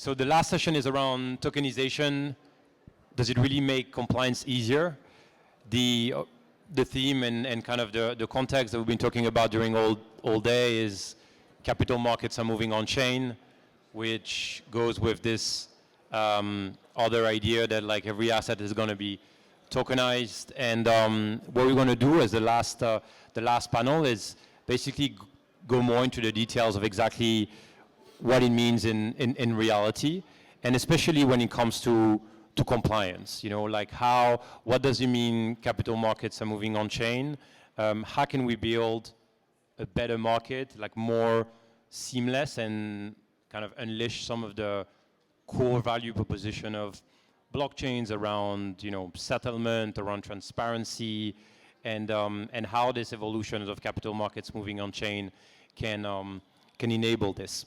So the last session is around tokenization. Does it really make compliance easier? The theme and kind of the context that we've been talking about during all day is capital markets are moving on chain, which goes with this other idea that like every asset is going to be tokenized. And what we're going to do as the last panel is basically go more into the details of exactly what it means in reality, and especially when it comes to compliance. You know, like what does it mean capital markets are moving on chain? How can we build a better market, like more seamless, and kind of unleash some of the core value proposition of blockchains around, you know, settlement, around transparency, and how this evolution of capital markets moving on chain can enable this.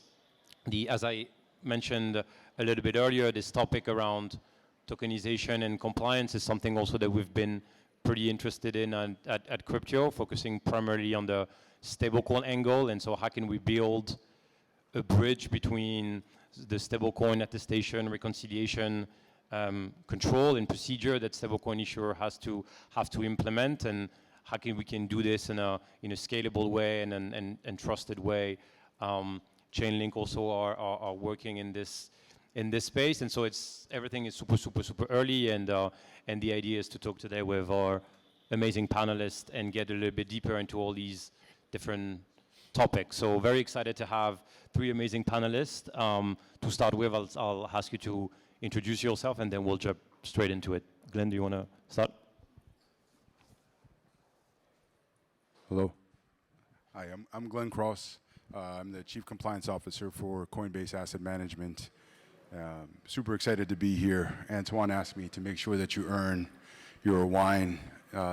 As I mentioned a little bit earlier, this topic around tokenization and compliance is something also that we've been pretty interested in at Cryptio, focusing primarily on the stablecoin angle. And so how can we build a bridge between the stablecoin attestation, reconciliation, control and procedure that stablecoin issuer have to implement, and how we can do this in a scalable way and trusted way. Chainlink also are working in this space, and so everything is super early, and the idea is to talk today with our amazing panelists and get a little bit deeper into all these different topics. So very excited to have 3 amazing panelists. To start with, I'll ask you to introduce yourself, and then we'll jump straight into it. Glenn, do you want to start? Hello. Hi, I'm Glenn Cross. I'm the Chief Compliance Officer for Coinbase Asset Management. Super excited to be here. Antoine asked me to make sure that you earn your wine,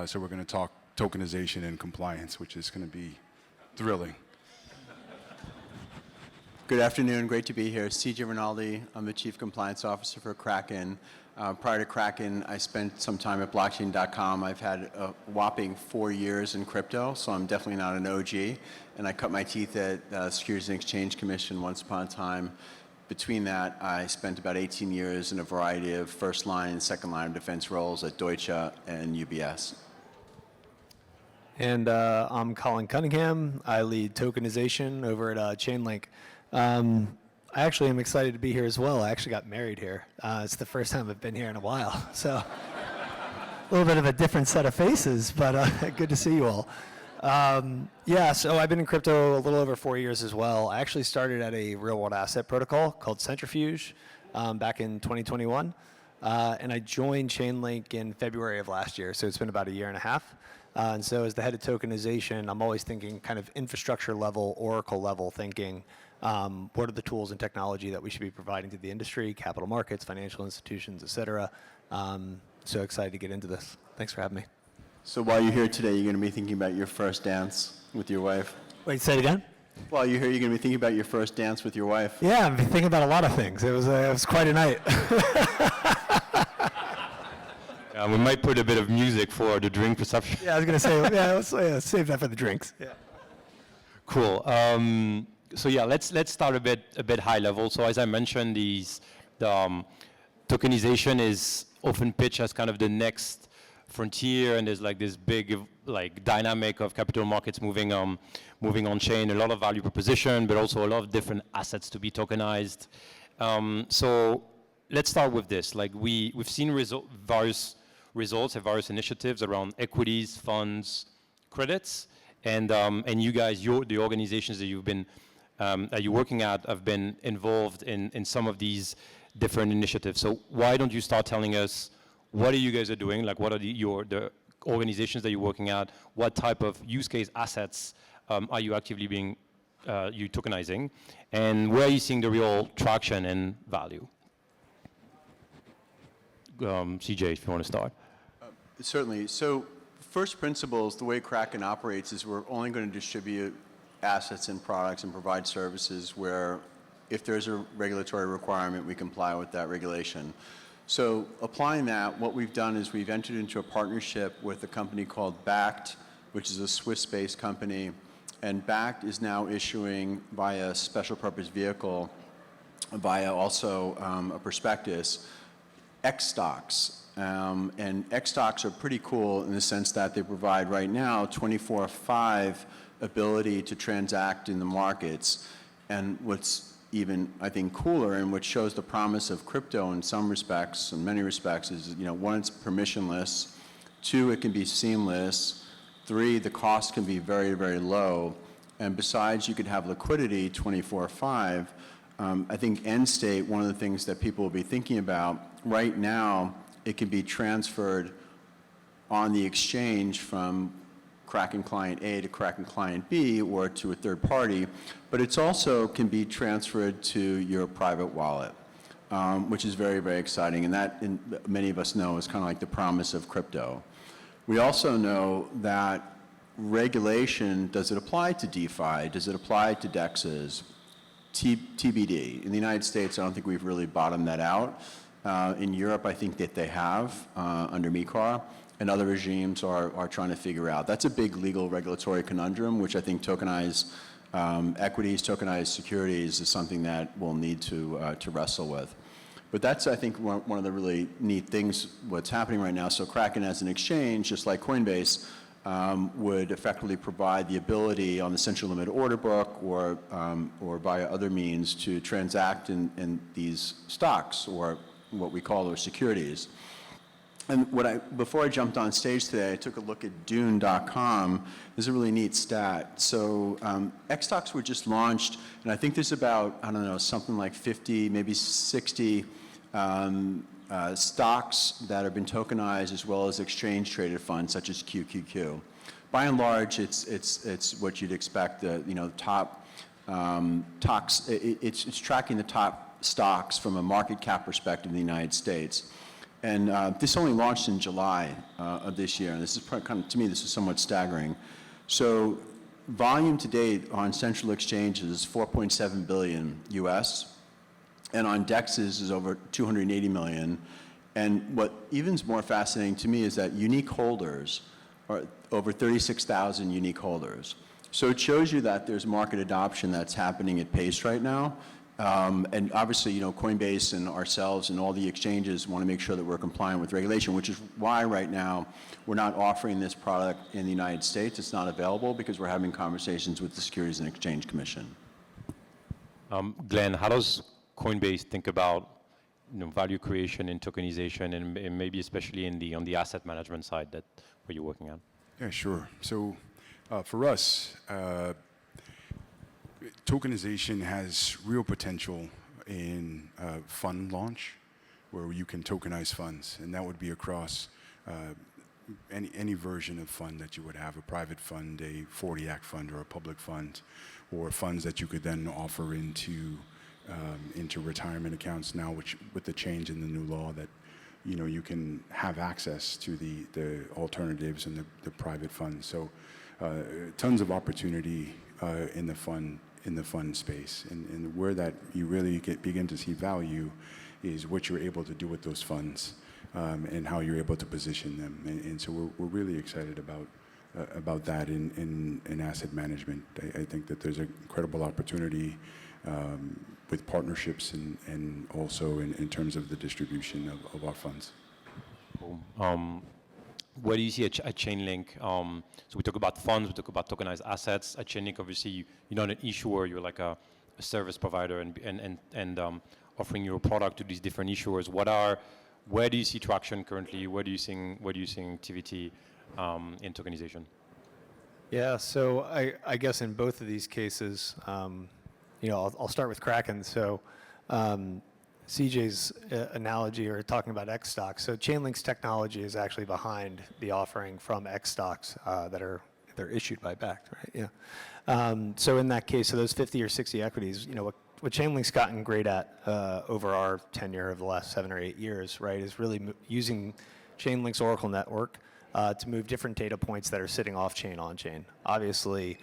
so we're going to talk tokenization and compliance, which is going to be thrilling. Good afternoon, great to be here. CJ Rinaldi, I'm the Chief Compliance Officer for Kraken. Prior to Kraken, I spent some time at blockchain.com. I've had a whopping 4 years in crypto, so I'm definitely not an OG. And I cut my teeth at Securities and Exchange Commission once upon a time. Between that, I spent about 18 years in a variety of first line and second line of defense roles at Deutsche and UBS. And I'm Colin Cunningham. I lead tokenization over at Chainlink. I actually am excited to be here as well. I actually got married here. It's the first time I've been here in a while. So a little bit of a different set of faces, but good to see you all. Yeah, so I've been in crypto a little over 4 years as well. I actually started at a real-world asset protocol called Centrifuge back in 2021. And I joined Chainlink in February of last year, so it's been about a year and a half. And so as the head of tokenization, I'm always thinking kind of infrastructure level, Oracle level thinking. What are the tools and technology that we should be providing to the industry, capital markets, financial institutions, et cetera. So excited to get into this. Thanks for having me. So while you're here today, you're going to be thinking about your first dance with your wife. Wait, say it again? While you're here, you're going to be thinking about your first dance with your wife. Yeah, I've been thinking about a lot of things. It was quite a night. We might put a bit of music for the drink reception. Yeah, I was going to say, let's save that for the drinks. Yeah. Cool. So yeah, let's start a bit high level. So as I mentioned, the tokenization is often pitched as kind of the next frontier, and there's like this big like dynamic of capital markets moving on chain, a lot of value proposition, but also a lot of different assets to be tokenized. So let's start with this. Like we've seen various results and various initiatives around equities, funds, credits, and you guys, the organizations that you've been that you're working at have been involved in some of these different initiatives. So why don't you start telling us what you guys are doing? Like what are the organizations that you're working at? What type of use case assets are you actively you tokenizing? And where are you seeing the real traction and value? CJ, if you want to start. Certainly. So first principles, the way Kraken operates is we're only going to distribute assets and products and provide services where if there's a regulatory requirement, we comply with that regulation. So applying that, what we've done is we've entered into a partnership with a company called Bakkt, which is a Swiss-based company. And Bakkt is now issuing via a special purpose vehicle via also a prospectus, X stocks. And X stocks are pretty cool in the sense that they provide right now 24/5 ability to transact in the markets. And what's even, I think, cooler and what shows the promise of crypto in some respects, in many respects, is, one, it's permissionless. Two, it can be seamless. Three, the cost can be very, very low. And besides, you could have liquidity 24/5. I think end state, one of the things that people will be thinking about, right now, it can be transferred on the exchange from Kraken client A to Kraken client B or to a third party, but it's also can be transferred to your private wallet, which is very, very exciting. And that, many of us know, is kind of like the promise of crypto. We also know that regulation, does it apply to DeFi? Does it apply to DEXs? TBD. In the United States, I don't think we've really bottomed that out. In Europe, I think that they have under MiCAR, and other regimes are trying to figure out. That's a big legal regulatory conundrum, which I think tokenized equities, tokenized securities is something that we'll need to wrestle with. But that's, I think, one of the really neat things, what's happening right now. So Kraken as an exchange, just like Coinbase, would effectively provide the ability on the central limit order book or via other means to transact in these stocks, or what we call those securities. And before I jumped on stage today, I took a look at Dune.com. There's a really neat stat. So X stocks were just launched, and I think there's about, I don't know, something like 50, maybe 60 stocks that have been tokenized, as well as exchange-traded funds such as QQQ. By and large, it's what you'd expect. Top stocks. It's tracking the top stocks from a market cap perspective in the United States. And this only launched in July of this year. And this is kind of, to me, this is somewhat staggering. So volume to date on central exchanges is 4.7 billion US, and on DEXs is over 280 million. And what even's more fascinating to me is that unique holders are over 36,000 unique holders. So it shows you that there's market adoption that's happening at pace right now. And obviously, Coinbase and ourselves and all the exchanges want to make sure that we're compliant with regulation, which is why right now we're not offering this product in the United States. It's not available because we're having conversations with the Securities and Exchange Commission. Glenn, how does Coinbase think about value creation in tokenization, and maybe especially on the asset management side where you're working on? Yeah, sure. So for us, tokenization has real potential in fund launch, where you can tokenize funds, and that would be across any version of fund that you would have, a private fund, a 40 Act fund, or a public fund, or funds that you could then offer into retirement accounts now, which with the change in the new law that you can have access to the alternatives and the private funds. So tons of opportunity in the fund space, and where that you really begin to see value is what you're able to do with those funds and how you're able to position them. And so we're really excited about that in asset management. I think that there's an incredible opportunity with partnerships and also in terms of the distribution of our funds. Cool. Where do you see at Chainlink? So we talk about funds, we talk about tokenized assets. At Chainlink, obviously, you're not an issuer, you're like a service provider and offering your product to these different issuers. Where do you see traction currently? Where do you see activity in tokenization? Yeah, so I guess in both of these cases, I'll start with Kraken. So CJ's analogy, or talking about X stocks. So Chainlink's technology is actually behind the offering from X stocks they're issued by Bakkt, right? Yeah. So in that case, so those 50 or 60 equities, what Chainlink's gotten great at over our tenure of the last 7 or 8 years, right, is really using Chainlink's Oracle network to move different data points that are sitting off-chain, on-chain. Obviously,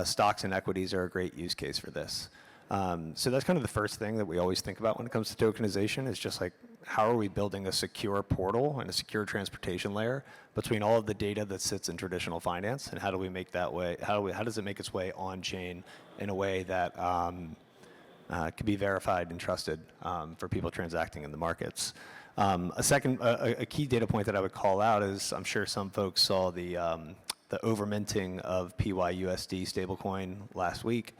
stocks and equities are a great use case for this. So that's kind of the first thing that we always think about when it comes to tokenization, is just like, how are we building a secure portal and a secure transportation layer between all of the data that sits in traditional finance, and how do we make that way, how does it make its way on-chain in a way that can be verified and trusted for people transacting in the markets. A key data point that I would call out is I'm sure some folks saw the overminting of PYUSD stablecoin last week.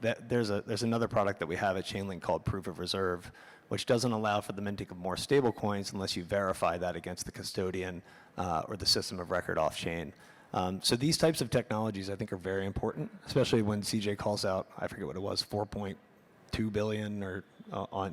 There's another product that we have at Chainlink called Proof of Reserve, which doesn't allow for the minting of more stablecoins unless you verify that against the custodian or the system of record off-chain. So these types of technologies I think are very important, especially when CJ calls out, I forget what it was, 4.2 billion or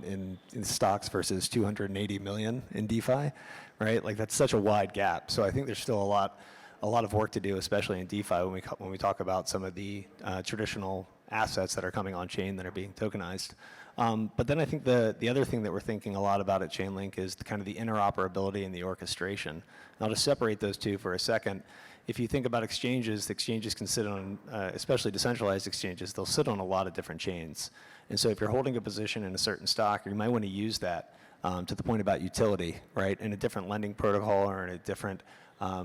in stocks versus 280 million in DeFi, right? Like that's such a wide gap. So I think there's still a lot of work to do, especially in DeFi when we talk about some of the traditional assets that are coming on chain that are being tokenized. But then I think the other thing that we're thinking a lot about at Chainlink is kind of the interoperability and the orchestration. And I'll just separate those two for a second. If you think about exchanges can sit on, especially decentralized exchanges, they'll sit on a lot of different chains. And so if you're holding a position in a certain stock, you might want to use that to the point about utility, right, in a different lending protocol or in a different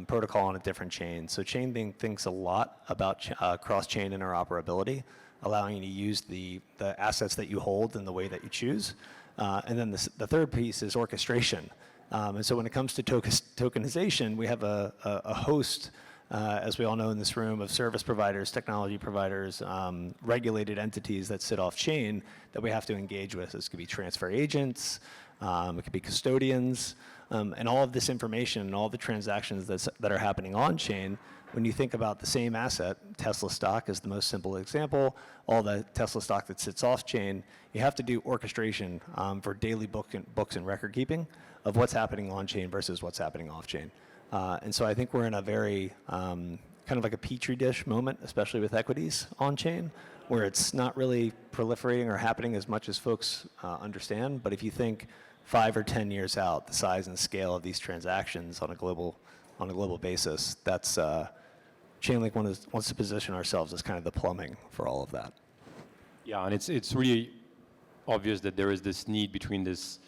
protocol on a different chain. So Chainlink thinks a lot about cross-chain interoperability, allowing you to use the assets that you hold in the way that you choose. And then the third piece is orchestration. And so when it comes to tokenization, we have a host, as we all know in this room, of service providers, technology providers, regulated entities that sit off-chain that we have to engage with. This could be transfer agents, it could be custodians, and all of this information and all the transactions that are happening on-chain. When you think about the same asset, Tesla stock is the most simple example, all the Tesla stock that sits off-chain, you have to do orchestration for daily books and record keeping of what's happening on-chain versus what's happening off-chain. And so I think we're in a very kind of like a petri dish moment, especially with equities on-chain, where it's not really proliferating or happening as much as folks understand. But if you think 5 or 10 years out, the size and scale of these transactions on a global basis, that's Chainlink wants to position ourselves as kind of the plumbing for all of that. Yeah, and it's really obvious that there is this need between this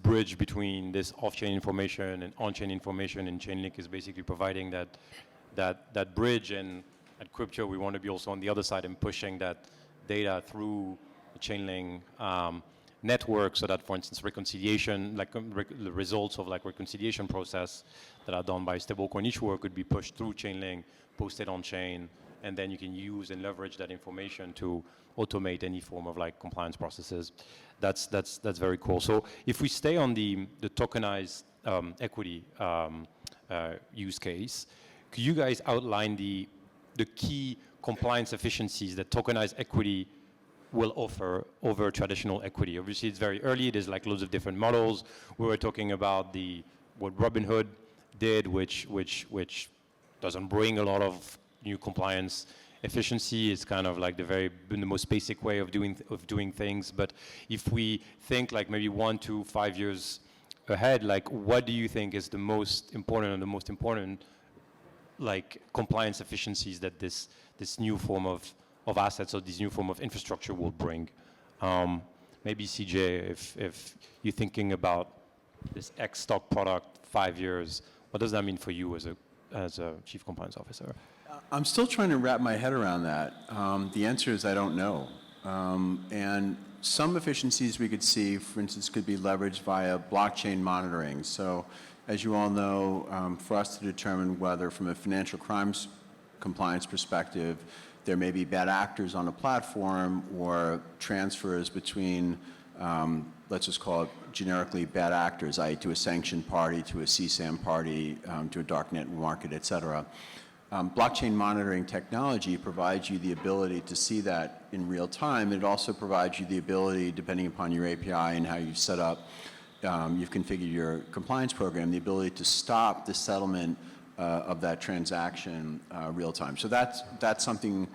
bridge between this off-chain information and on-chain information, and Chainlink is basically providing that bridge. And at Cryptio, we want to be also on the other side and pushing that data through the Chainlink network, so that, for instance, reconciliation, like the results of like reconciliation process that are done by stablecoin issuer could be pushed through Chainlink, posted on chain, and then you can use and leverage that information to automate any form of like compliance processes. That's very cool. So if we stay on the tokenized equity use case, could you guys outline the key compliance efficiencies that tokenized equity will offer over traditional equity? Obviously, it's very early. There's like loads of different models. We were talking about what Robinhood did, which doesn't bring a lot of new compliance efficiency. It's kind of like the most basic way of doing things. But if we think like maybe 1 to 5 years ahead, like what do you think is the most important like compliance efficiencies that this new form of assets or this new form of infrastructure will bring? Maybe CJ, if you're thinking about this X stock product 5 years, what does that mean for you as a chief compliance officer? I'm still trying to wrap my head around that. The answer is I don't know. And some efficiencies we could see, for instance, could be leveraged via blockchain monitoring. So as you all know, for us to determine whether from a financial crimes compliance perspective, there may be bad actors on a platform or transfers between, let's just call it generically bad actors, i.e. to a sanctioned party, to a CSAM party, to a darknet market, et cetera. Blockchain monitoring technology provides you the ability to see that in real time. It also provides you the ability, depending upon your API and how you've set up, you've configured your compliance program, the ability to stop the settlement of that transaction real time. So that's something,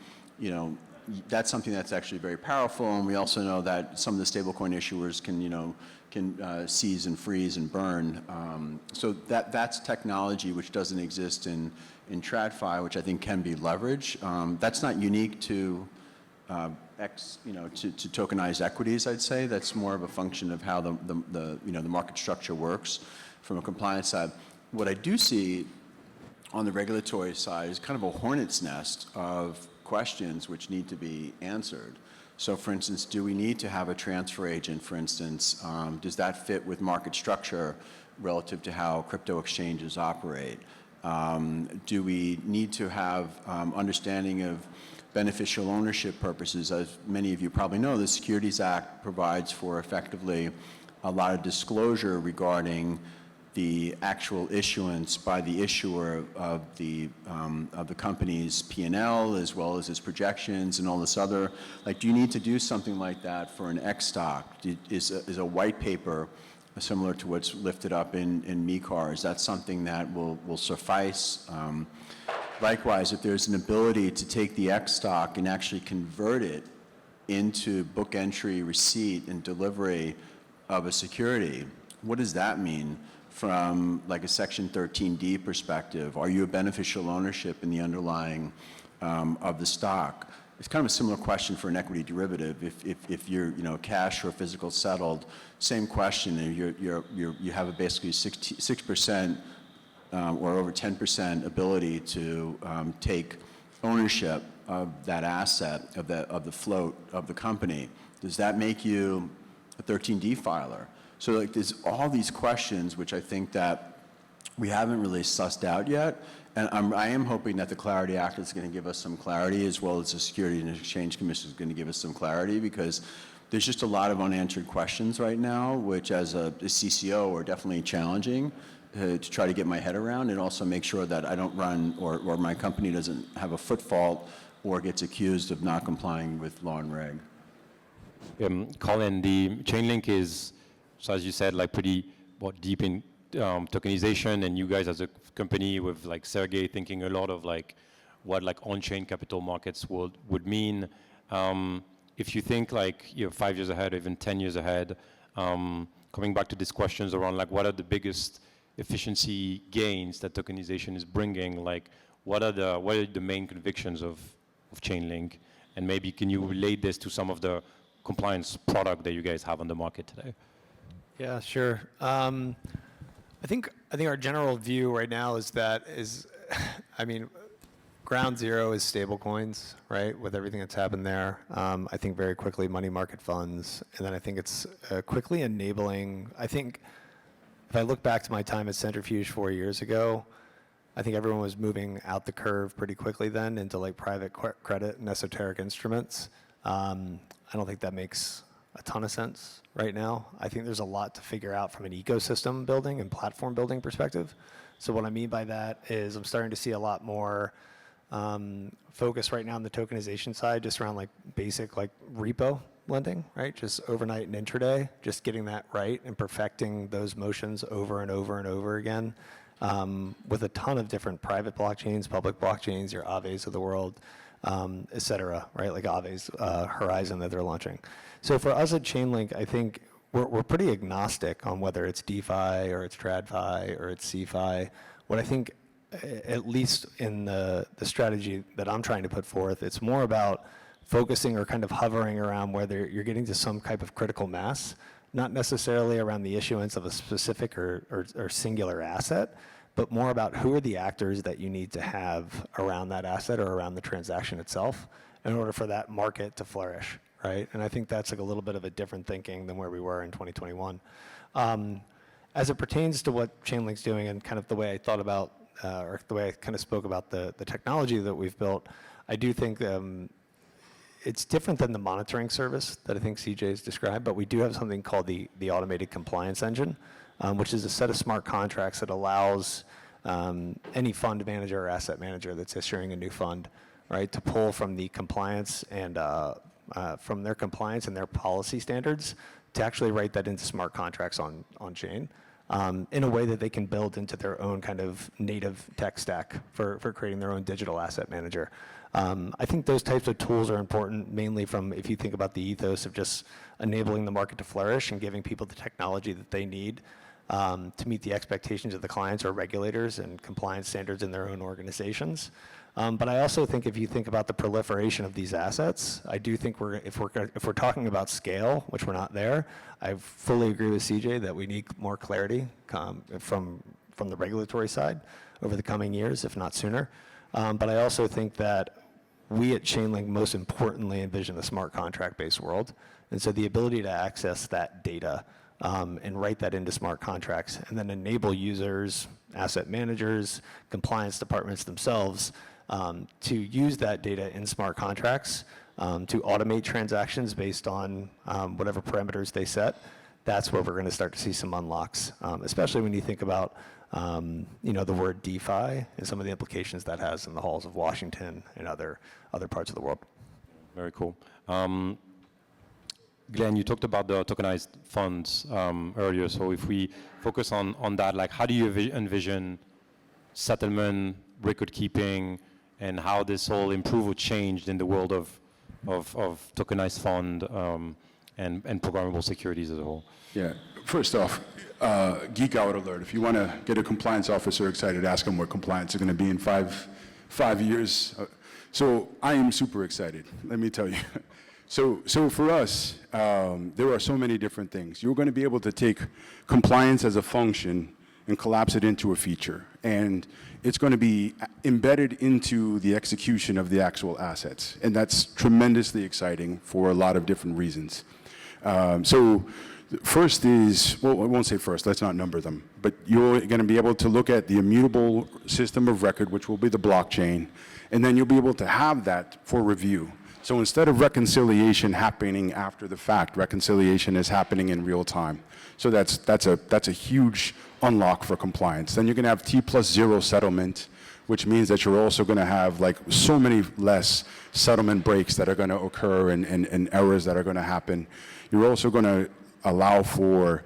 that's something that's actually very powerful. And we also know that some of the stablecoin issuers can seize and freeze and burn. So that's technology which doesn't exist in TradFi, which I think can be leveraged. That's not unique to to tokenized equities, I'd say. That's more of a function of how the market structure works from a compliance side. What I do see on the regulatory side is kind of a hornet's nest of questions which need to be answered. So for instance, do we need to have a transfer agent, for instance? Does that fit with market structure relative to how crypto exchanges operate? Do we need to have understanding of beneficial ownership purposes? As many of you probably know, the Securities Act provides for effectively a lot of disclosure regarding the actual issuance by the issuer of the company's P&L, as well as its projections and all this other. Like, do you need to do something like that for an X stock? Is a white paper similar to what's lifted up in MECAR? Is that something that will suffice? Likewise, if there's an ability to take the X stock and actually convert it into book entry, receipt, and delivery of a security, what does that mean from like a Section 13D perspective? Are you a beneficial ownership in the underlying of the stock? It's kind of a similar question for an equity derivative. If you're cash or physical settled, same question. You have a basically 6% or over 10% ability to take ownership of that asset, of the float of the company. Does that make you a 13D filer? So like there's all these questions which I think that we haven't really sussed out yet. And I am hoping that the Clarity Act is going to give us some clarity, as well as the Securities and Exchange Commission is going to give us some clarity, because there's just a lot of unanswered questions right now, which as a CCO are definitely challenging to try to get my head around, and also make sure that I don't run or my company doesn't have a foot fault or gets accused of not complying with law and reg. Colin, the Chainlink is, so as you said, like pretty deep in tokenization, and you guys as a company with like Sergey thinking a lot of like what like on-chain capital markets would mean. If you think like 5 years ahead or even 10 years ahead, coming back to these questions around like what are the biggest efficiency gains that tokenization is bringing, like what are the main convictions of Chainlink, and maybe can you relate this to some of the compliance product that you guys have on the market today? Yeah, sure. I think our general view right now is I mean, ground zero is stable coins, right? With everything that's happened there. I think very quickly money market funds, and then I think it's quickly enabling. I think if I look back to my time at Centrifuge 4 years ago, I think everyone was moving out the curve pretty quickly then into like private credit and esoteric instruments. I don't think that makes a ton of sense right now. I think there's a lot to figure out from an ecosystem building and platform building perspective. So what I mean by that is I'm starting to see a lot more focus right now on the tokenization side, just around like basic like repo lending, right? Just overnight and intraday, just getting that right and perfecting those motions over and over and over again, with a ton of different private blockchains, public blockchains, your Aaves of the world, et cetera, right? Like Aave's Horizon that they're launching. So for us at Chainlink, I think we're pretty agnostic on whether it's DeFi or it's TradFi or it's CeFi. What I think, at least in the strategy that I'm trying to put forth, it's more about focusing or kind of hovering around whether you're getting to some type of critical mass, not necessarily around the issuance of a specific or singular asset, but more about who are the actors that you need to have around that asset or around the transaction itself in order for that market to flourish, right? And I think that's like a little bit of a different thinking than where we were in 2021. As it pertains to what Chainlink's doing and kind of the way I thought about, or the way I kind of spoke about the technology that we've built, I do think it's different than the monitoring service that I think CJ's described, but we do have something called the automated compliance engine, which is a set of smart contracts that allows any fund manager or asset manager that's issuing a new fund, right, to pull from the compliance and from their compliance and their policy standards to actually write that into smart contracts on chain in a way that they can build into their own kind of native tech stack for creating their own digital asset manager. I think those types of tools are important, mainly from, if you think about the ethos of just enabling the market to flourish and giving people the technology that they need to meet the expectations of the clients or regulators and compliance standards in their own organizations. But I also think if you think about the proliferation of these assets, I do think if we're talking about scale, which we're not there, I fully agree with CJ that we need more clarity from the regulatory side over the coming years, if not sooner. But I also think that we at Chainlink most importantly envision a smart contract-based world. And so the ability to access that data and write that into smart contracts and then enable users, asset managers, compliance departments themselves to use that data in smart contracts to automate transactions based on whatever parameters they set. That's where we're going to start to see some unlocks, especially when you think about the word DeFi and some of the implications that has in the halls of Washington and other parts of the world. Very cool. Glenn, you talked about the tokenized funds earlier. So if we focus on that, like how do you envision settlement, record keeping, and how this all improved or changed in the world of tokenized fund and programmable securities as a whole? Yeah, first off, geek out alert. If you want to get a compliance officer excited, ask them what compliance is going to be in five years. So I am super excited, let me tell you. So for us, there are so many different things. You're going to be able to take compliance as a function and collapse it into a feature. And it's going to be embedded into the execution of the actual assets. And that's tremendously exciting for a lot of different reasons. So first is, well, I won't say first, let's not number them, but you're going to be able to look at the immutable system of record, which will be the blockchain, and then you'll be able to have that for review. So instead of reconciliation happening after the fact, reconciliation is happening in real time. So that's a huge unlock for compliance. Then you're going to have T+0 settlement, which means that you're also going to have like so many less settlement breaks that are going to occur and errors that are going to happen. You're also going to allow for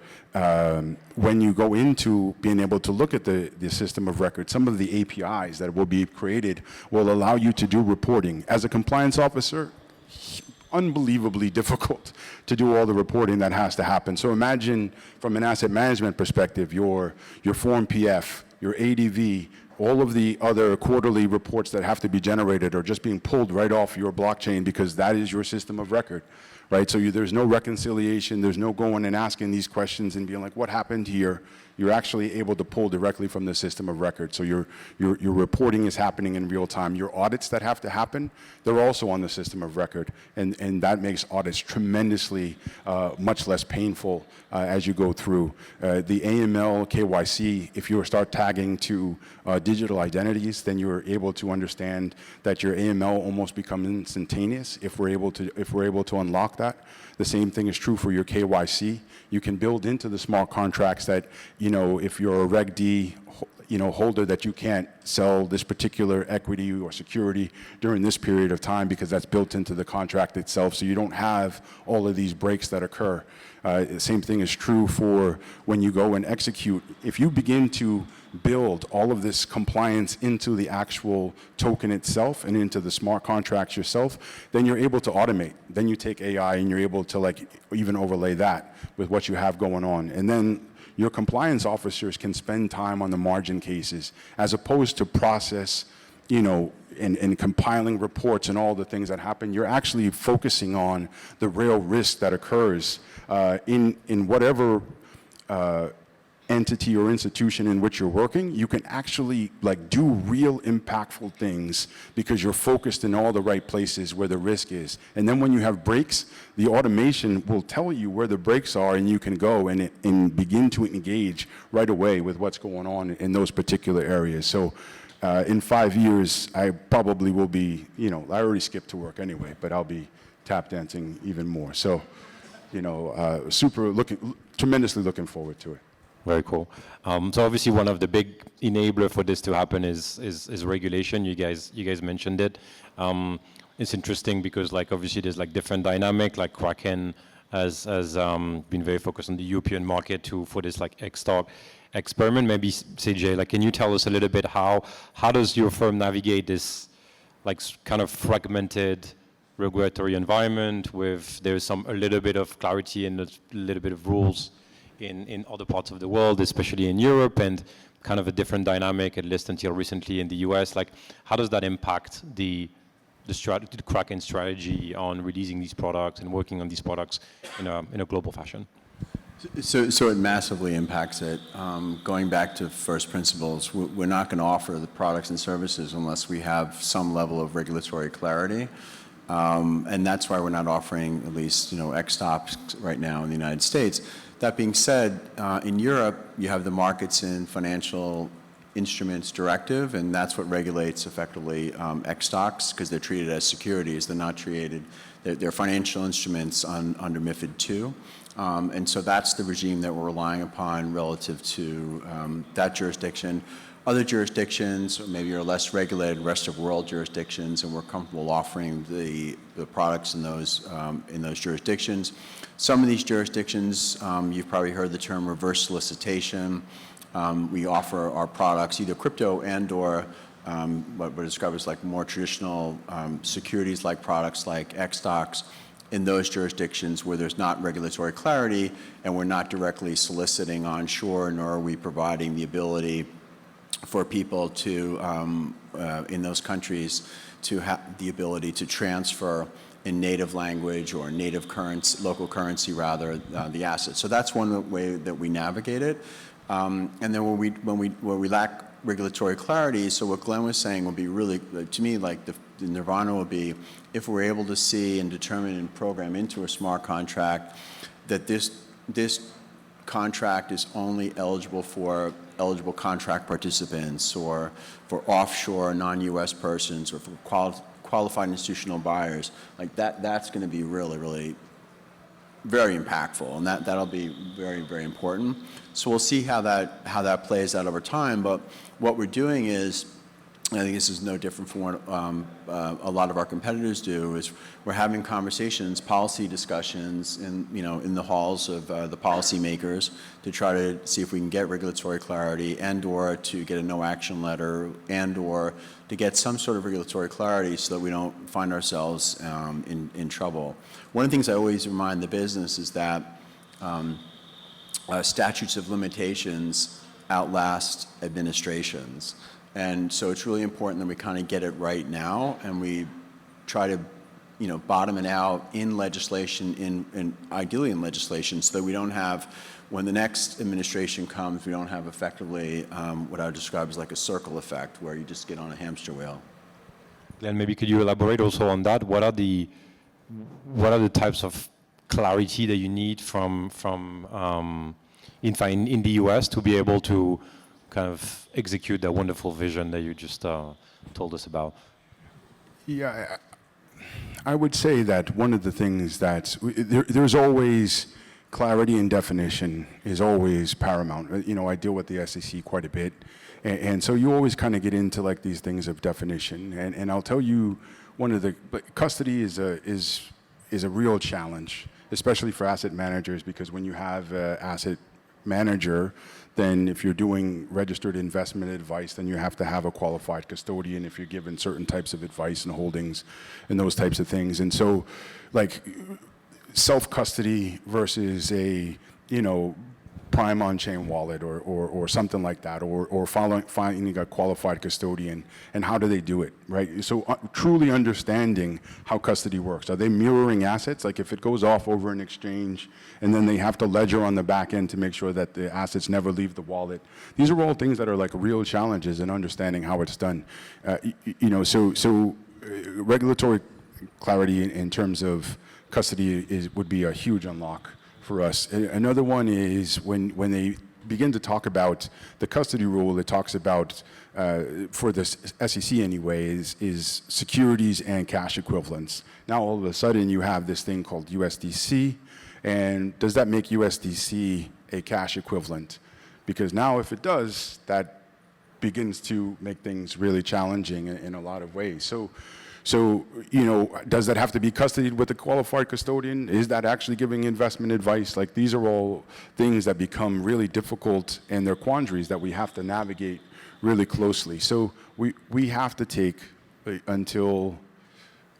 when you go into being able to look at the system of record, some of the APIs that will be created will allow you to do reporting. As a compliance officer, unbelievably difficult to do all the reporting that has to happen. So imagine from an asset management perspective, your Form PF, your ADV, all of the other quarterly reports that have to be generated are just being pulled right off your blockchain because that is your system of record. Right, so there's no reconciliation, there's no going and asking these questions and being like, what happened here? You're actually able to pull directly from the system of record. So your reporting is happening in real time. Your audits that have to happen, they're also on the system of record. And that makes audits tremendously much less painful as you go through. The AML, KYC, if you start tagging to digital identities, then you're able to understand that your AML almost becomes instantaneous if we're able to unlock that. The same thing is true for your KYC. You can build into the smart contracts that, if you're a Reg D, holder, that you can't sell this particular equity or security during this period of time because that's built into the contract itself. So you don't have all of these breaks that occur. The same thing is true for when you go and execute. If you begin to build all of this compliance into the actual token itself and into the smart contracts yourself, then you're able to automate. Then you take AI and you're able to even overlay that with what you have going on. And then your compliance officers can spend time on the margin cases as opposed to process, and compiling reports and all the things that happen. You're actually focusing on the real risk that occurs in whatever entity or institution in which you're working. You can actually do real impactful things because you're focused in all the right places where the risk is. And then when you have breaks, the automation will tell you where the breaks are and you can go and begin to engage right away with what's going on in those particular areas. So in 5 years, I probably will be, I already skipped to work anyway, but I'll be tap dancing even more. So, tremendously looking forward to it. Very cool. So obviously one of the big enabler for this to happen is regulation. You guys mentioned it. It's interesting because obviously there's different dynamic. Kraken has been very focused on the European market for this X-Stock experiment. Maybe CJ, can you tell us a little bit how does your firm navigate this kind of fragmented regulatory environment with there's a little bit of clarity and a little bit of rules in other parts of the world, especially in Europe, and kind of a different dynamic, at least until recently in the US. How does that impact the Kraken strategy on releasing these products and working on these products in a global fashion? So it massively impacts it. Going back to first principles, we're not going to offer the products and services unless we have some level of regulatory clarity. And that's why we're not offering at least, X stocks right now in the United States. That being said, in Europe, you have the Markets in Financial Instruments Directive, and that's what regulates effectively X stocks because they're treated as securities. They're not treated, they're financial instruments under MiFID II. And so that's the regime that we're relying upon relative to that jurisdiction. Other jurisdictions, maybe are less regulated, rest of world jurisdictions, and we're comfortable offering the products in those jurisdictions. Some of these jurisdictions, you've probably heard the term reverse solicitation. We offer our products, either crypto and or what we describe as like more traditional securities-like products like X stocks in those jurisdictions where there's not regulatory clarity and we're not directly soliciting onshore, nor are we providing the ability for people to, in those countries, to have the ability to transfer in native language or native currency, local currency rather, the assets. So that's one way that we navigate it. And then where we lack regulatory clarity, so what Glenn was saying will be really, to me, like the nirvana will be if we're able to see and determine and program into a smart contract that this contract is only eligible for eligible contract participants or for offshore non-U.S. persons or for qualified institutional buyers, like that's going to be really, really very impactful, and that'll be very, very important. So we'll see how that plays out over time. But what we're doing is, and I think this is no different from what a lot of our competitors do, is we're having conversations, policy discussions in the halls of the policymakers to try to see if we can get regulatory clarity and or to get a no action letter and or to get some sort of regulatory clarity so that we don't find ourselves in trouble. One of the things I always remind the business is that statutes of limitations outlast administrations. And so it's really important that we kind of get it right now and we try to, bottom it out in legislation, in ideally in legislation, so that we don't have, when the next administration comes, we don't have effectively what I would describe as like a circle effect where you just get on a hamster wheel. Glenn, maybe could you elaborate also on that? What are the types of clarity that you need from in the US to be able to kind of execute that wonderful vision that you just told us about? Yeah, I would say that one of the things that there's always clarity and definition is always paramount. I deal with the SEC quite a bit, and so you always kind of get into like these things of definition. And I'll tell you, custody is a real challenge, especially for asset managers, because when you have an asset manager, then if you're doing registered investment advice, then you have to have a qualified custodian if you're given certain types of advice and holdings and those types of things. And so like self-custody versus a, prime on-chain wallet or something like that, or finding a qualified custodian, and how do they do it, right? So truly understanding how custody works. Are they mirroring assets? Like if it goes off over an exchange and then they have to ledger on the back end to make sure that the assets never leave the wallet. These are all things that are like real challenges in understanding how it's done. So regulatory clarity in terms of custody would be a huge unlock for us. Another one is when they begin to talk about the custody rule, it talks about, for the SEC anyway, is securities and cash equivalents. Now all of a sudden you have this thing called USDC, and does that make USDC a cash equivalent? Because now if it does, that begins to make things really challenging in a lot of ways. So, does that have to be custodied with a qualified custodian? Is that actually giving investment advice? Like these are all things that become really difficult, and they're quandaries that we have to navigate really closely. So we have to take until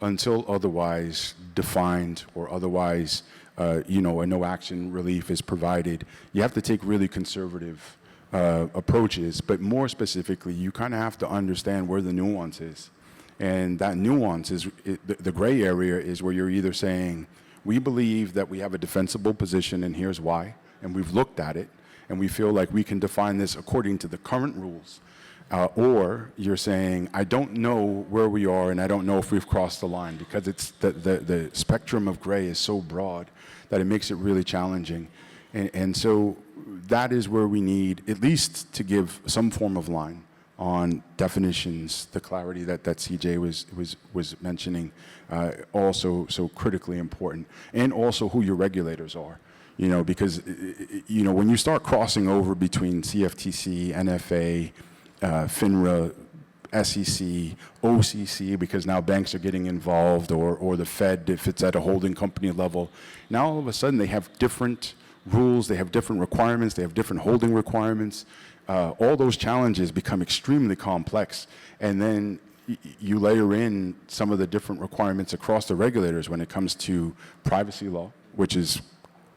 otherwise defined or otherwise, a no action relief is provided. You have to take really conservative approaches, but more specifically, you kind of have to understand where the nuance is. And that nuance is, the gray area is where you're either saying, we believe that we have a defensible position and here's why, and we've looked at it, and we feel like we can define this according to the current rules. Or you're saying, I don't know where we are, and I don't know if we've crossed the line, because it's the spectrum of gray is so broad that it makes it really challenging. And so that is where we need at least to give some form of line on definitions, the clarity that CJ was mentioning, also so critically important, and also who your regulators are. You know, because you know, when you start crossing over between CFTC, NFA, FINRA, SEC, OCC, because now banks are getting involved, or the Fed if it's at a holding company level, now all of a sudden they have different rules, they have different requirements, they have different holding requirements. All those challenges become extremely complex, and then you layer in some of the different requirements across the regulators when it comes to privacy law, which is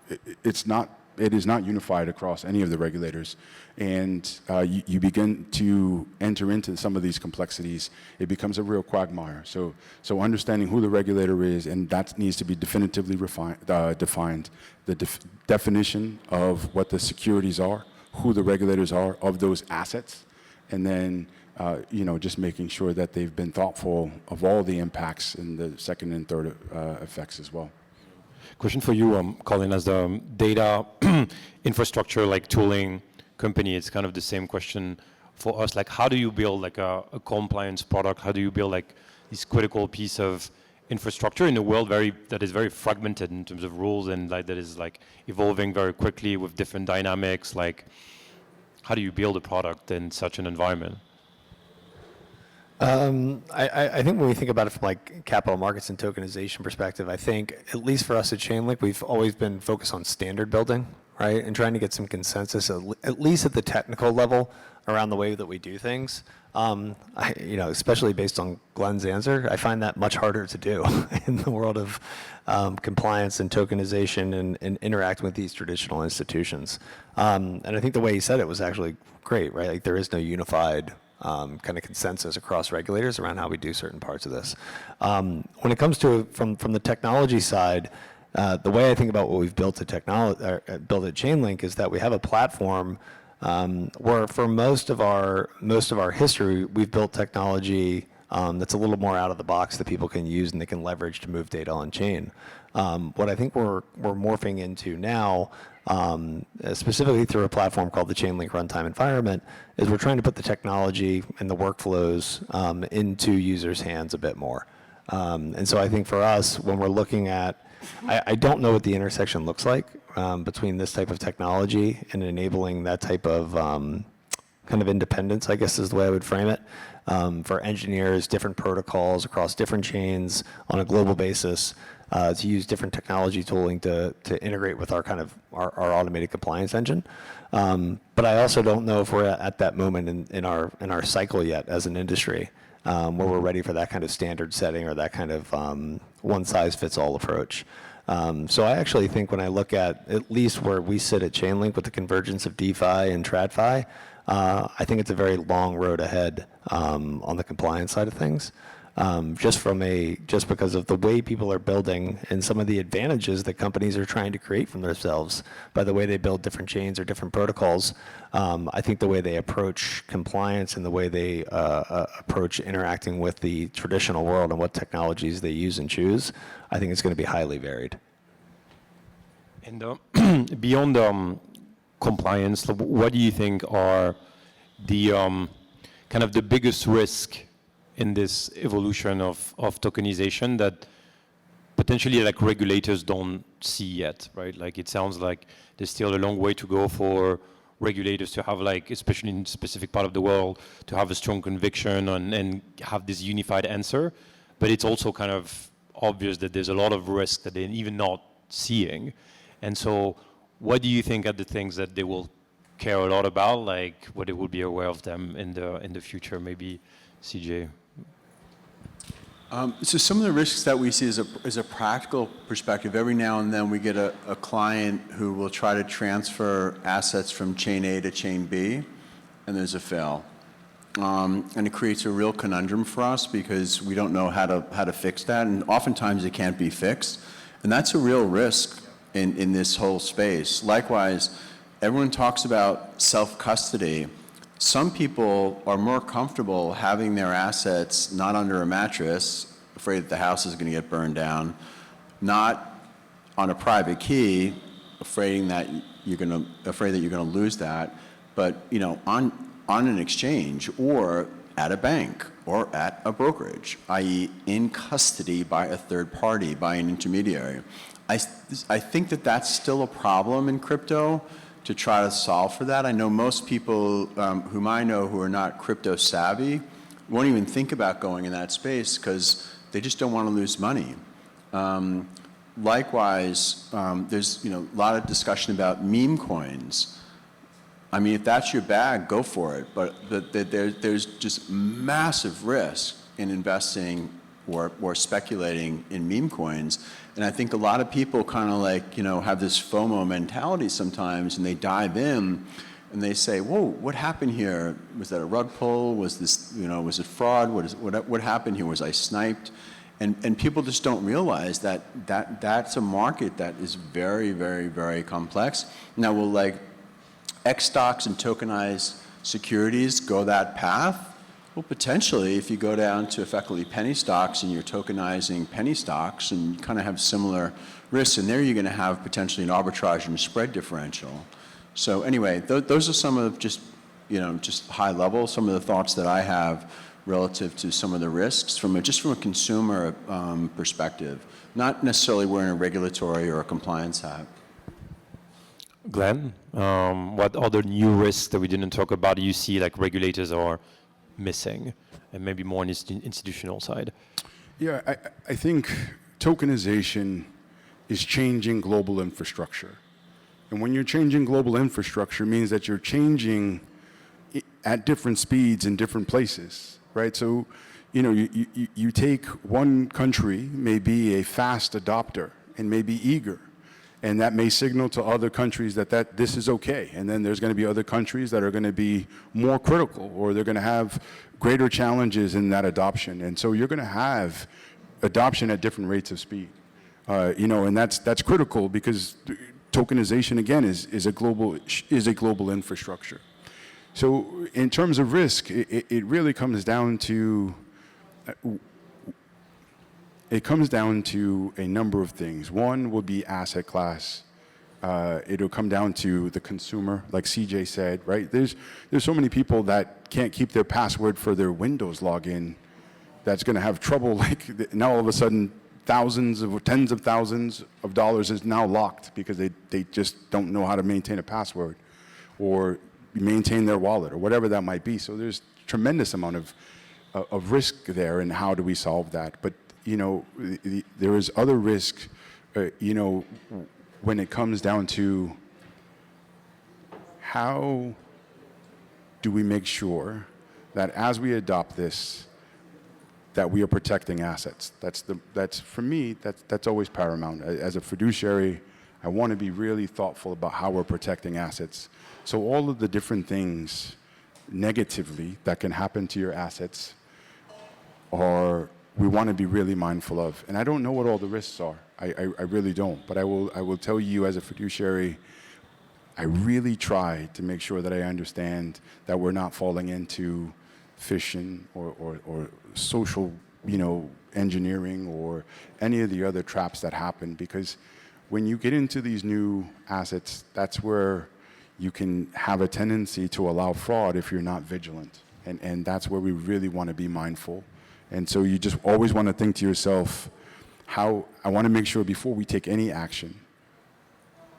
it is not unified across any of the regulators, and you begin to enter into some of these complexities. It becomes a real quagmire. So understanding who the regulator is, and that needs to be definitively defined. The definition of what the securities are, who the regulators are of those assets, and then you know, just making sure that they've been thoughtful of all the impacts and the second and third effects as well. Question for you, Colin, as the data infrastructure, like tooling company, it's kind of the same question for us. Like, how do you build like a compliance product? How do you build like this critical piece of infrastructure in a world that is very fragmented in terms of rules, and like that is like evolving very quickly with different dynamics? Like, how do you build a product in such an environment? I think when we think about it from like capital markets and tokenization perspective, I think at least for us at Chainlink, we've always been focused on standard building, right? And trying to get some consensus, at least at the technical level, around the way that we do things. You know, especially based on Glenn's answer, I find that much harder to do in the world of compliance and tokenization and interacting with these traditional institutions. And I think the way he said it was actually great, right? Like, there is no unified kind of consensus across regulators around how we do certain parts of this. When it comes to from the technology side, the way I think about what we've built built at Chainlink is that we have a platform where for most of our history, we've built technology that's a little more out of the box that people can use and they can leverage to move data on chain. What I think we're morphing into now, specifically through a platform called the Chainlink Runtime Environment, is we're trying to put the technology and the workflows into users' hands a bit more. And so I think for us, when we're looking at, I don't know what the intersection looks like between this type of technology and enabling that type of kind of independence, I guess is the way I would frame it, for engineers, different protocols across different chains on a global basis, to use different technology tooling to integrate with our our automated compliance engine. But I also don't know if we're at that moment in our cycle yet as an industry, where we're ready for that kind of standard setting or that kind of one-size-fits-all approach. So I actually think when I look at least where we sit at Chainlink with the convergence of DeFi and TradFi, I think it's a very long road ahead on the compliance side of things. Just because of the way people are building and some of the advantages that companies are trying to create from themselves by the way they build different chains or different protocols. I think the way they approach compliance and the way they approach interacting with the traditional world and what technologies they use and choose, I think it's going to be highly varied. And beyond compliance, what do you think are the kind of the biggest risk in this evolution of tokenization that potentially like regulators don't see yet, right? Like, it sounds like there's still a long way to go for regulators to have, like, especially in specific part of the world, to have a strong conviction and have this unified answer. But it's also kind of obvious that there's a lot of risk that they're even not seeing. And so what do you think are the things that they will care a lot about, like what they will be aware of them in the future? Maybe CJ. So some of the risks that we see is a practical perspective. Every now and then we get a client who will try to transfer assets from chain A to chain B, and there's a fail. And it creates a real conundrum for us because we don't know how to fix that, and oftentimes it can't be fixed. And that's a real risk in this whole space. Likewise, everyone talks about self-custody. Some people are more comfortable having their assets not under a mattress, afraid that the house is going to get burned down, not on a private key, afraid that you're going to lose that, but on an exchange or at a bank or at a brokerage, i.e. in custody by a third party, by an intermediary. I think that that's still a problem in crypto to try to solve for that. I know most people whom I know who are not crypto savvy won't even think about going in that space because they just don't want to lose money. Likewise, there's a lot of discussion about meme coins. I mean, if that's your bag, go for it. But there's just massive risk in investing or speculating in meme coins. And I think a lot of people kind of like, have this FOMO mentality sometimes, and they dive in and they say, whoa, what happened here? Was that a rug pull? Was this, was it fraud? What happened here? Was I sniped? And people just don't realize that's a market that is very, very, very complex. Now, will like X stocks and tokenized securities go that path? Well, potentially, if you go down to effectively penny stocks and you're tokenizing penny stocks and you kind of have similar risks, and there you're going to have potentially an arbitrage and spread differential. So anyway, those are some of just high level, some of the thoughts that I have relative to some of the risks from a consumer perspective, not necessarily wearing a regulatory or a compliance hat. Glenn, what other new risks that we didn't talk about do you see like regulators are missing, and maybe more on the institutional side? Yeah, I think tokenization is changing global infrastructure. And when you're changing global infrastructure, it means that you're changing at different speeds in different places, right? So, you take one country, may be a fast adopter and may be eager, and that may signal to other countries that this is okay. And then there's going to be other countries that are going to be more critical, or they're going to have greater challenges in that adoption. And so you're going to have adoption at different rates of speed. And that's critical because tokenization, again, is a global infrastructure. So in terms of risk, it really comes down to a number of things. One would be asset class. It'll come down to the consumer, like CJ said, right? There's so many people that can't keep their password for their Windows login that's going to have trouble. Like now all of a sudden, tens of thousands of dollars is now locked because they just don't know how to maintain a password or maintain their wallet or whatever that might be. So there's tremendous amount of risk there, and how do we solve that? But there is other risk, when it comes down to how do we make sure that as we adopt this, that we are protecting assets. That's for me, that's always paramount. As a fiduciary, I want to be really thoughtful about how we're protecting assets. So all of the different things negatively that can happen to your assets we want to be really mindful of. And I don't know what all the risks are. I really don't. But I will tell you as a fiduciary, I really try to make sure that I understand that we're not falling into phishing or social, engineering or any of the other traps that happen. Because when you get into these new assets, that's where you can have a tendency to allow fraud if you're not vigilant. And that's where we really want to be mindful. And so you just always want to think to yourself, I want to make sure before we take any action,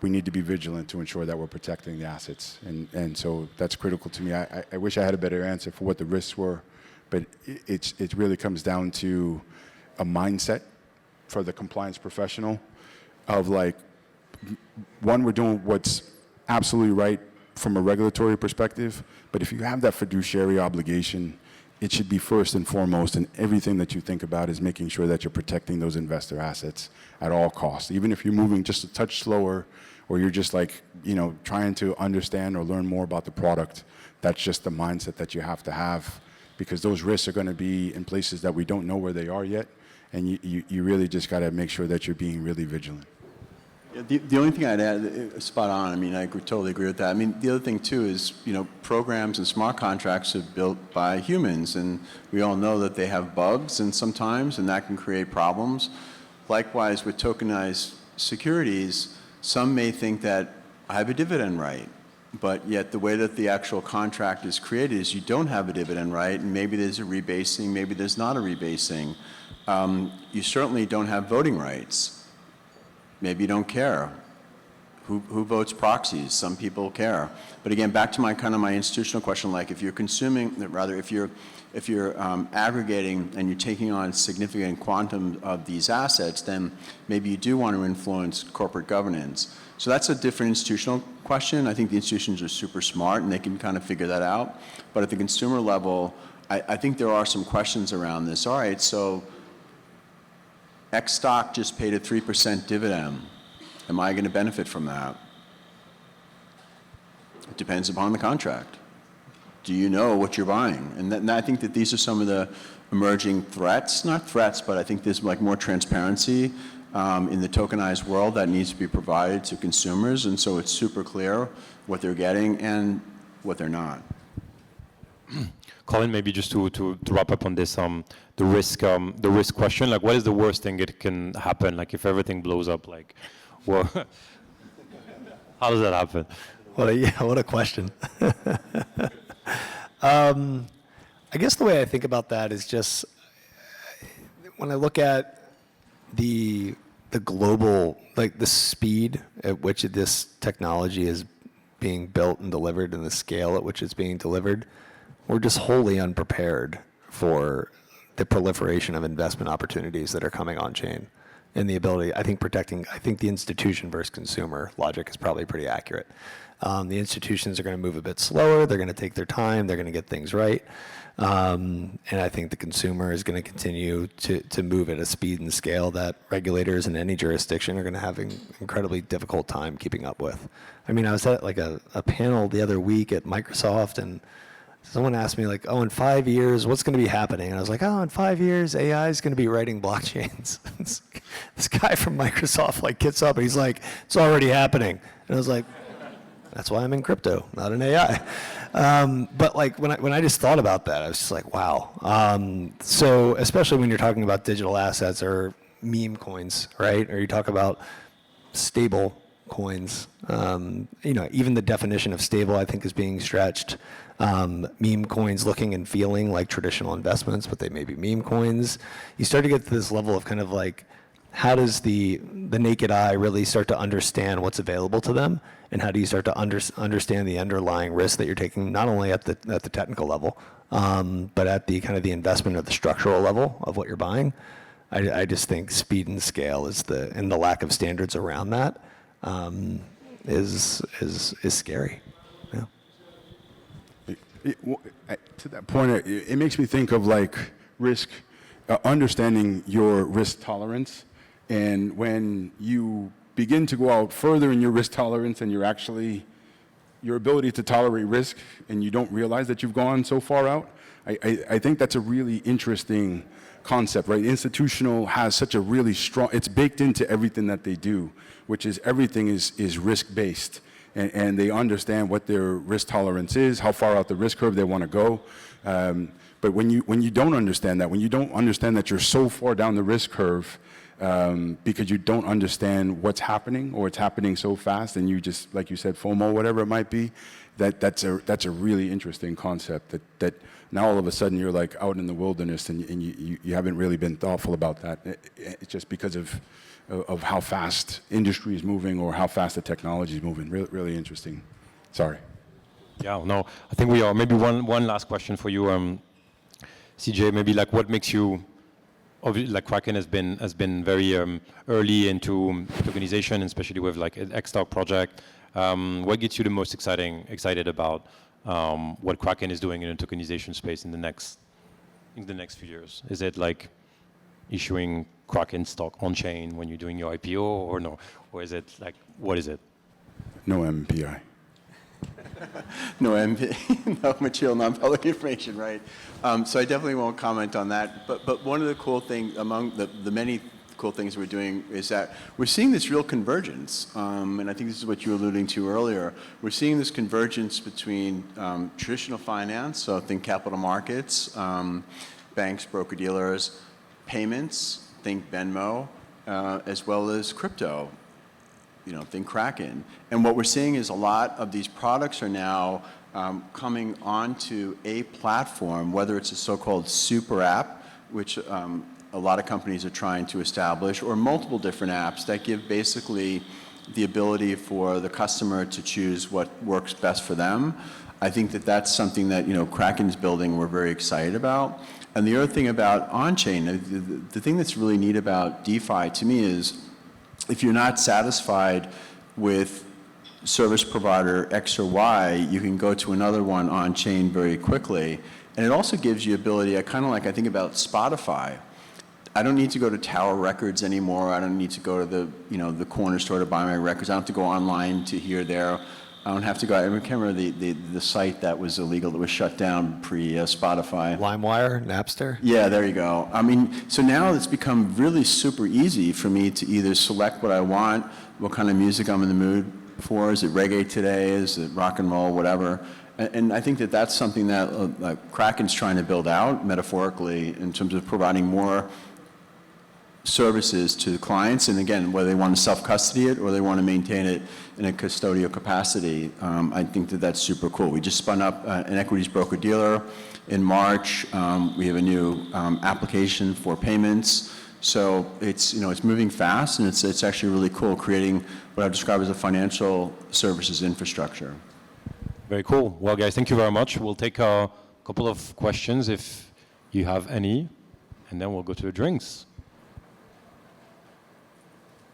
we need to be vigilant to ensure that we're protecting the assets. And so that's critical to me. I wish I had a better answer for what the risks were, but it really comes down to a mindset for the compliance professional of like, one, we're doing what's absolutely right from a regulatory perspective, but if you have that fiduciary obligation, it should be first and foremost, and everything that you think about is making sure that you're protecting those investor assets at all costs. Even if you're moving just a touch slower, or you're just like, trying to understand or learn more about the product, that's just the mindset that you have, because those risks are going to be in places that we don't know where they are yet, and you really just got to make sure that you're being really vigilant. The only thing I'd add, spot on, I mean, I totally agree with that. I mean, the other thing too is, programs and smart contracts are built by humans, and we all know that they have bugs and sometimes, and that can create problems. Likewise, with tokenized securities, some may think that I have a dividend right, but yet the way that the actual contract is created is you don't have a dividend right, and maybe there's a rebasing, maybe there's not a rebasing. You certainly don't have voting rights. Maybe you don't care. Who votes proxies? Some people care. But again, back to my institutional question, like if you're consuming, rather if you're aggregating and you're taking on significant quantum of these assets, then maybe you do want to influence corporate governance. So that's a different institutional question. I think the institutions are super smart and they can kind of figure that out. But at the consumer level, I think there are some questions around this. All right, so X stock just paid a 3% dividend. Am I going to benefit from that? It depends upon the contract. Do you know what you're buying? And I think that these are some of the emerging threats, not threats, but I think there's like more transparency in the tokenized world that needs to be provided to consumers. And so it's super clear what they're getting and what they're not. Colin, maybe just to wrap up on this, the risk question, like what is the worst thing that can happen? Like if everything blows up, like, well, how does that happen? Well, yeah, what a question. I guess the way I think about that is just when I look at the global, like the speed at which this technology is being built and delivered and the scale at which it's being delivered, we're just wholly unprepared for the proliferation of investment opportunities that are coming on chain and the ability, I think the institution versus consumer logic is probably pretty accurate. The institutions are going to move a bit slower. They're going to take their time. They're going to get things right. And I think the consumer is going to continue to move at a speed and scale that regulators in any jurisdiction are going to have an incredibly difficult time keeping up with. I mean, I was at like a panel the other week at Microsoft, and someone asked me like, oh, in 5 years, what's going to be happening? And I was like, oh, in 5 years, AI is going to be writing blockchains. This guy from Microsoft like gets up and he's like, it's already happening. And I was like, that's why I'm in crypto, not in AI. But like when I just thought about that, I was just like, wow. So especially when you're talking about digital assets or meme coins, right? Or you talk about stable coins. Even the definition of stable, I think, is being stretched. Meme coins looking and feeling like traditional investments, but they may be meme coins. You start to get to this level of kind of like, how does the naked eye really start to understand what's available to them, and how do you start to understand the underlying risk that you're taking, not only at the technical level, but at the kind of the investment or the structural level of what you're buying. I just think speed and scale and the lack of standards around that is scary. To that point, it makes me think of like risk, understanding your risk tolerance. And when you begin to go out further in your risk tolerance and your ability to tolerate risk, and you don't realize that you've gone so far out, I think that's a really interesting concept, right? Institutional has such a really strong, it's baked into everything that they do, which is everything is risk-based. And they understand what their risk tolerance is, how far out the risk curve they want to go. But when you don't understand that, when you don't understand that you're so far down the risk curve because you don't understand what's happening, or it's happening so fast, and you just, like you said, FOMO, whatever it might be, that's a really interesting concept. That now all of a sudden you're like out in the wilderness, and you haven't really been thoughtful about that. It's just because of how fast industry is moving or how fast the technology is moving. Really, really interesting. Sorry. Yeah, no, I think we are. Maybe one last question for you, CJ. Maybe like what makes you, like Kraken has been very early into tokenization, especially with like an X-Stock project. What gets you the most excited about what Kraken is doing in the tokenization space in the next few years? Is it like issuing Kraken stock on chain when you're doing your IPO, or no? Or is it like, what is it? No MPI. No material non-public information, right? So I definitely won't comment on that. But one of the cool things, among the many cool things we're doing is that we're seeing this real convergence, and I think this is what you were alluding to earlier. We're seeing this convergence between traditional finance, so think capital markets, banks, broker-dealers, payments, think Venmo, as well as crypto, think Kraken. And what we're seeing is a lot of these products are now coming onto a platform, whether it's a so-called super app, which a lot of companies are trying to establish, or multiple different apps that give basically the ability for the customer to choose what works best for them. I think that that's something that Kraken's building we're very excited about. And the other thing about on-chain, the thing that's really neat about DeFi to me is if you're not satisfied with service provider X or Y, you can go to another one on-chain very quickly. And it also gives you ability, kind of like I think about Spotify. I don't need to go to Tower Records anymore. I don't need to go to the corner store to buy my records. I don't have to go online to here, there. I don't have to go. I can't remember the site that was illegal that was shut down pre-Spotify. LimeWire, Napster? Yeah, there you go. I mean, so now it's become really super easy for me to either select what I want, what kind of music I'm in the mood for. Is it reggae today? Is it rock and roll? Whatever. And I think that that's something that Kraken's trying to build out metaphorically in terms of providing more services to the clients, and again, whether they want to self-custody it or they want to maintain it in a custodial capacity, I think that that's super cool. We just spun up an equities broker-dealer in March. We have a new application for payments. So it's moving fast, and it's actually really cool, creating what I describe as a financial services infrastructure. Very cool. Well, guys, thank you very much. We'll take a couple of questions if you have any, and then we'll go to the drinks.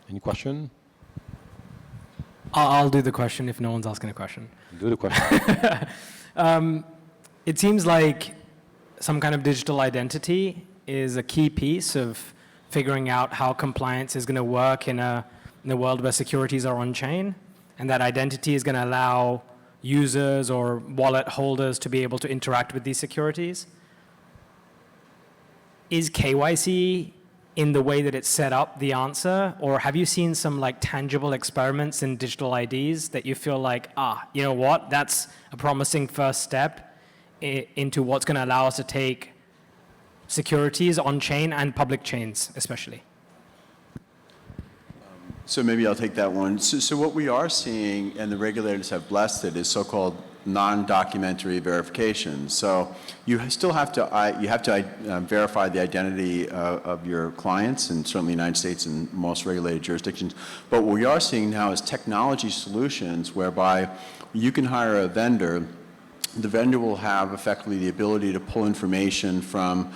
Any question? I'll do the question if no one's asking a question. Do the question. It seems like some kind of digital identity is a key piece of figuring out how compliance is going to work in a world where securities are on-chain, and that identity is going to allow users or wallet holders to be able to interact with these securities. Is KYC in the way that it's set up the answer, or have you seen some tangible experiments in digital IDs that you feel like, you know what, that's a promising first step into what's going to allow us to take securities on-chain and public chains especially? So maybe I'll take that one. So what we are seeing, and the regulators have blessed it, is so-called non-documentary verification. So you still have to verify the identity of your clients, and certainly the United States and most regulated jurisdictions. But what we are seeing now is technology solutions whereby you can hire a vendor. The vendor will have effectively the ability to pull information from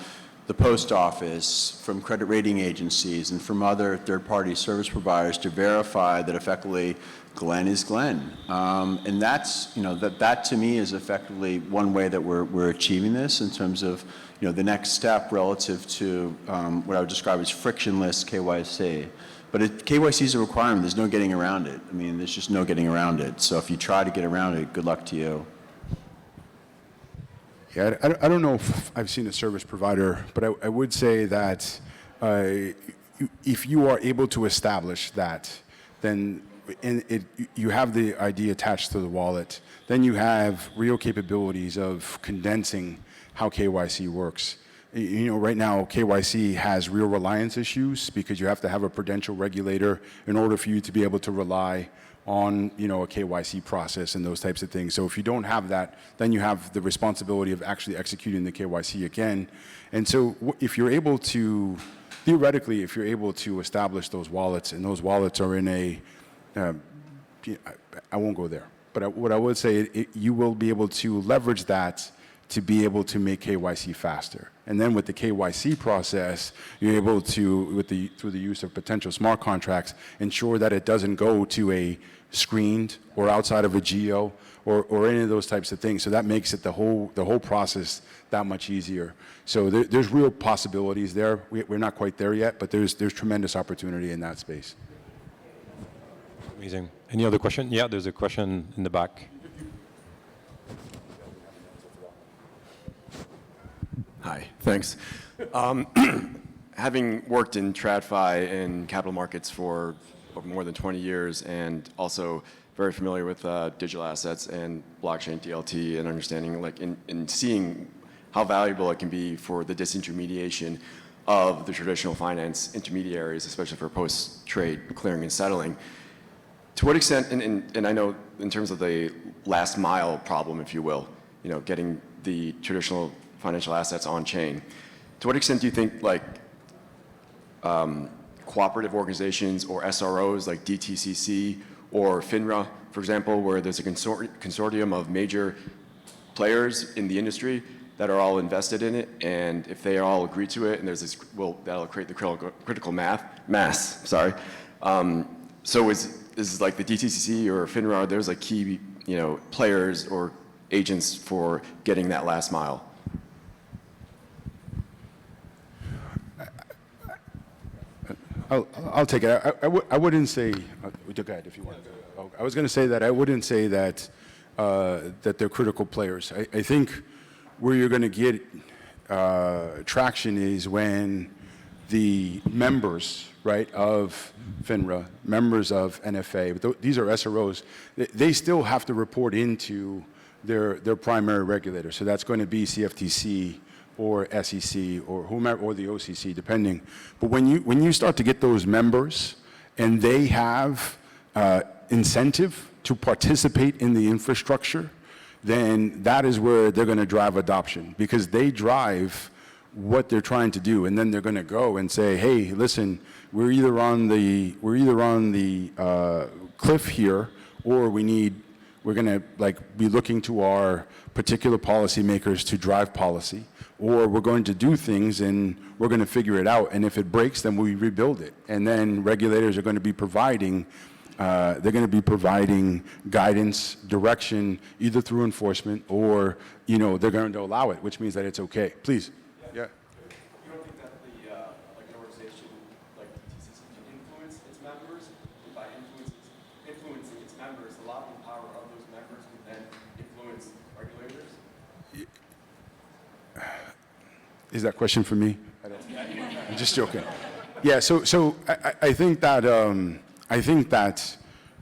the post office, from credit rating agencies, and from other third-party service providers to verify that effectively Glenn is Glenn. And that's, that to me is effectively one way that we're achieving this in terms of, the next step relative to what I would describe as frictionless KYC. But KYC is a requirement. There's no getting around it. I mean, there's just no getting around it. So if you try to get around it, good luck to you. Yeah, I don't know if I've seen a service provider, but I would say that if you are able to establish that, then you have the ID attached to the wallet, then you have real capabilities of condensing how KYC works. Right now, KYC has real reliance issues because you have to have a prudential regulator in order for you to be able to rely on a KYC process and those types of things. So if you don't have that, then you have the responsibility of actually executing the KYC again. And so if you're able to, theoretically, if you're able to establish those wallets, and those wallets are in I won't go there, but what I would say, you will be able to leverage that to be able to make KYC faster. And then with the KYC process, you're able to, through the use of potential smart contracts, ensure that it doesn't go to a screened or outside of a geo or any of those types of things. So that makes it the whole process that much easier. So there's real possibilities there. We're not quite there yet, but there's tremendous opportunity in that space. Amazing. Any other question? Yeah, there's a question in the back. Hi, thanks. having worked in TradFi and capital markets for more than 20 years, and also very familiar with digital assets and blockchain DLT, and understanding like in seeing how valuable it can be for the disintermediation of the traditional finance intermediaries, especially for post-trade clearing and settling. To what extent, and I know in terms of the last mile problem, if you will, getting the traditional financial assets on chain, to what extent do you think like cooperative organizations or SROs like DTCC or FINRA, for example, where there's a consortium of major players in the industry that are all invested in it, and if they all agree to it, and there's this, well, that'll create the critical mass. Sorry. So is like the DTCC or FINRA, there's like key, players or agents for getting that last mile? I'll take it. I wouldn't say, go ahead if you want. I was going to say that I wouldn't say that that they're critical players. I think where you're going to get traction is when the members, right, of FINRA, members of NFA, but these are SROs, they still have to report into their primary regulator. So that's going to be CFTC or SEC or whomever, or the OCC, depending. But when you start to get those members and they have incentive to participate in the infrastructure, then that is where they're going to drive adoption, because they drive what they're trying to do, and then they're going to go and say, hey, listen, we're either on the cliff here, or we're going to like be looking to our particular policymakers to drive policy, or we're going to do things and we're going to figure it out, and if it breaks, then we rebuild it. And then regulators are going to be providing guidance, direction, either through enforcement or, they're going to allow it, which means that it's okay. Please. Yeah. You don't think that like an organization like TCC can influence its members? And by influencing its members, the lobbying power of those members can then influence regulators? Is that question for me? I'm just joking. Yeah. So I think that. I think that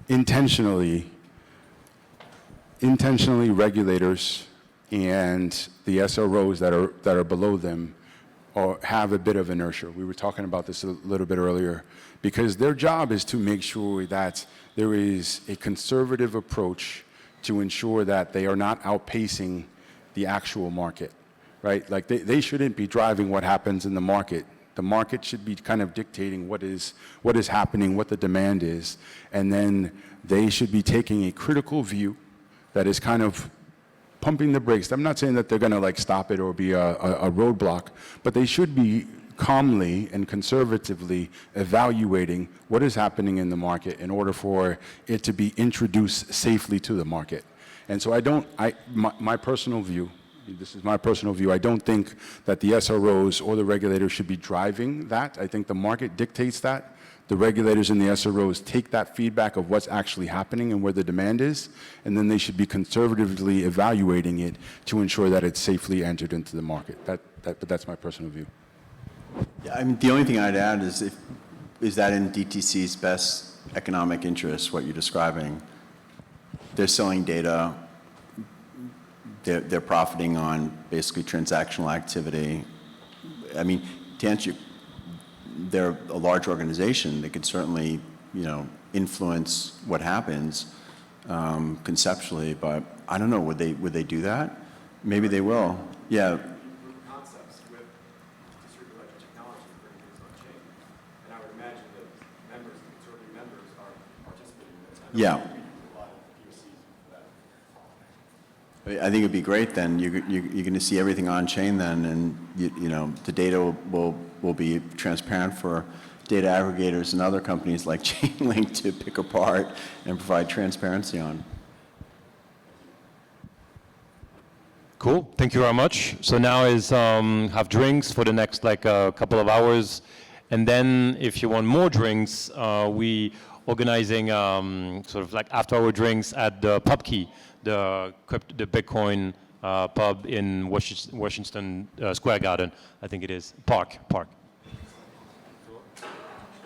intentionally regulators and the SROs that are below them have a bit of inertia. We were talking about this a little bit earlier, because their job is to make sure that there is a conservative approach to ensure that they are not outpacing the actual market, right? Like they shouldn't be driving what happens in the market. The market should be kind of dictating what is happening, what the demand is, and then they should be taking a critical view that is kind of pumping the brakes. I'm not saying that they're going to like stop it or be a roadblock, but they should be calmly and conservatively evaluating what is happening in the market in order for it to be introduced safely to the market. And so my personal view, this is my personal view, I don't think that the SROs or the regulators should be driving that. I think the market dictates that. The regulators and the SROs take that feedback of what's actually happening and where the demand is, and then they should be conservatively evaluating it to ensure that it's safely entered into the market. But that's my personal view. Yeah, I mean, the only thing I'd add is that in DTC's best economic interest, what you're describing? They're selling data. They're profiting on basically transactional activity. I mean, to answer, they're a large organization. They could certainly, influence what happens conceptually. But I don't know. Would they do that? Maybe they will. Yeah. Concepts with distributed ledger technology for things on chain, and I would imagine that members, consortium members, are participating in this. Yeah. I think it'd be great then. You're going to see everything on chain then, and the data will be transparent for data aggregators and other companies like Chainlink to pick apart and provide transparency on. Cool. Thank you very much. So now is have drinks for the next couple of hours, and then if you want more drinks, we organizing sort of like after-hour drinks at the Pub Key, the Bitcoin pub in Washington Square Garden, I think it is. Park.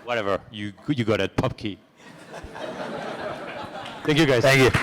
Whatever, you got it, pub key. Thank you guys. Thank you.